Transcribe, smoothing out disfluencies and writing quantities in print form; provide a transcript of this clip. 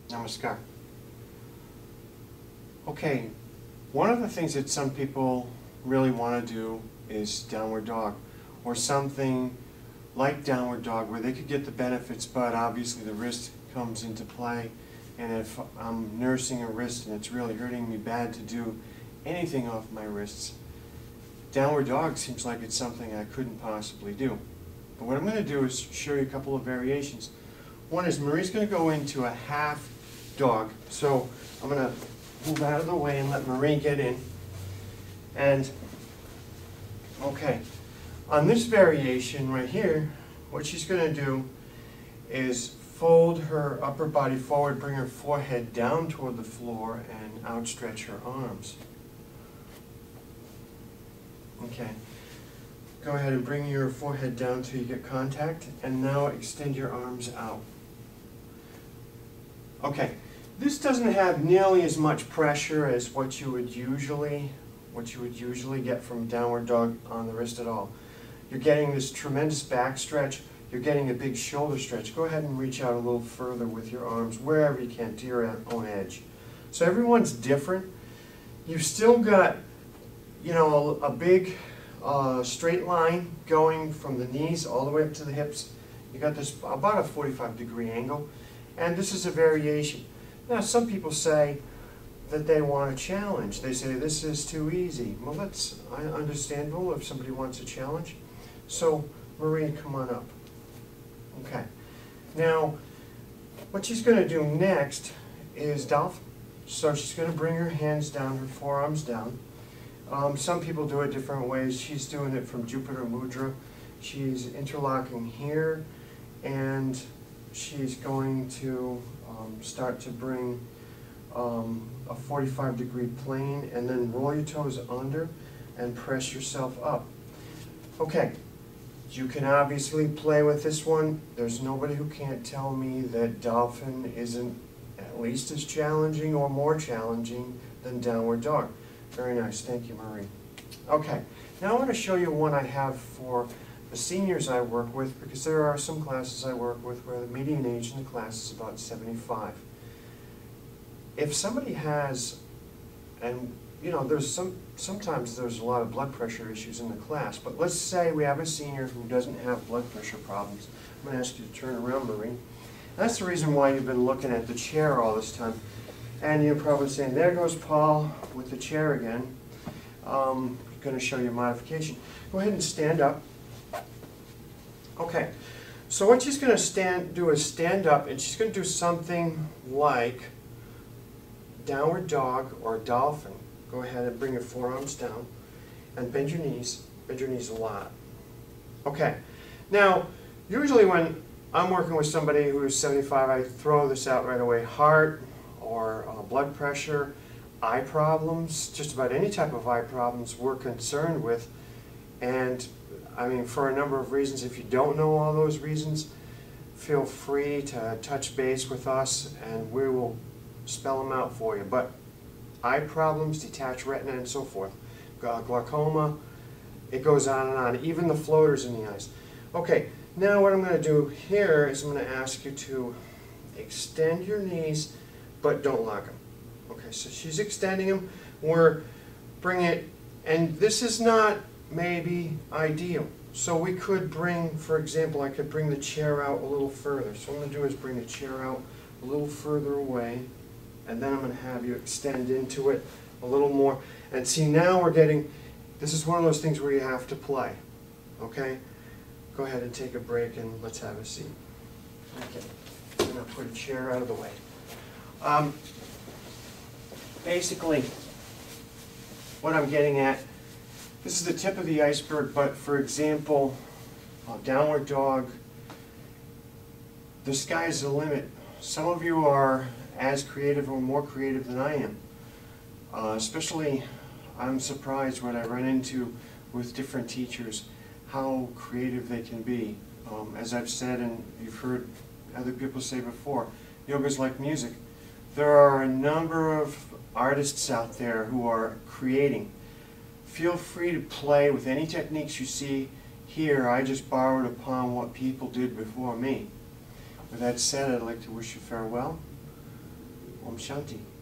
Namaskar. Okay, one of the things that some people really want to do is downward dog, or something like downward dog where they could get the benefits, but obviously the wrist comes into play. And if I'm nursing a wrist and it's really hurting me bad to do anything off my wrists, downward dog seems like it's something I couldn't possibly do. But what I'm going to do is show you a couple of variations. One is Marie's going to go into a half dog. So I'm going to move out of the way and let Marie get in. And, okay, on this variation right here, what she's going to do is fold her upper body forward, bring her forehead down toward the floor, and outstretch her arms. Okay. Go ahead and bring your forehead down till you get contact, and now extend your arms out. Okay. This doesn't have nearly as much pressure as what you would usually get from downward dog on the wrist at all. You're getting this tremendous back stretch. You're getting a big shoulder stretch. Go ahead and reach out a little further with your arms wherever you can to your own edge. So everyone's different. You've still got, you know, a big straight line going from the knees all the way up to the hips. You got this about a 45-degree angle, and this is a variation. Now, some people say that they want a challenge. They say this is too easy. Well, that's understandable if somebody wants a challenge. So, Marie, come on up. Okay. Now, what she's going to do next is dolphin. So she's going to bring her hands down, her forearms down. Some people do it different ways. She's doing it from Jupiter Mudra. She's interlocking here, and she's going to start to bring a 45-degree plane, and then roll your toes under and press yourself up. Okay, you can obviously play with this one. There's nobody who can't tell me that dolphin isn't at least as challenging or more challenging than downward dog. Very nice, thank you, Marie. Okay, now I want to show you one I have for the seniors I work with, because there are some classes I work with where the median age in the class is about 75. If somebody has, and you know, sometimes there's a lot of blood pressure issues in the class, but let's say we have a senior who doesn't have blood pressure problems. I'm going to ask you to turn around, Marie. That's the reason why you've been looking at the chair all this time. And you're probably saying, there goes Paul with the chair again. I'm going to show you a modification. Go ahead and stand up. Okay, so what she's going to do is stand up, and she's going to do something like downward dog or dolphin. Go ahead and bring your forearms down and bend your knees. Bend your knees a lot. Okay, now usually when I'm working with somebody who is 75, I throw this out right away. Heart or blood pressure, eye problems, just about any type of eye problems we're concerned with. And I mean, for a number of reasons. If you don't know all those reasons, feel free to touch base with us and we will spell them out for you. But eye problems, detached retina, and so forth, glaucoma, it goes on and on, even the floaters in the eyes. Okay, now what I'm going to do here is I'm going to ask you to extend your knees, but don't lock them. Okay, so she's extending them. We're bringing it, and this is not maybe ideal. So we could bring, for example, I could bring the chair out a little further. So what I'm going to do is bring the chair out a little further away, and then I'm going to have you extend into it a little more. And see, now we're getting, this is one of those things where you have to play. Okay? Go ahead and take a break and let's have a seat. Okay. I'm going to put a chair out of the way. Basically, what I'm getting at, this is the tip of the iceberg, but for example, downward dog, the sky's the limit. Some of you are as creative or more creative than I am. Especially, I'm surprised when I run into with different teachers how creative they can be. As I've said, and you've heard other people say before, yoga's like music. There are a number of artists out there who are creating. Feel free to play with any techniques you see here. I just borrowed upon what people did before me. With that said, I'd like to wish you farewell. Om Shanti.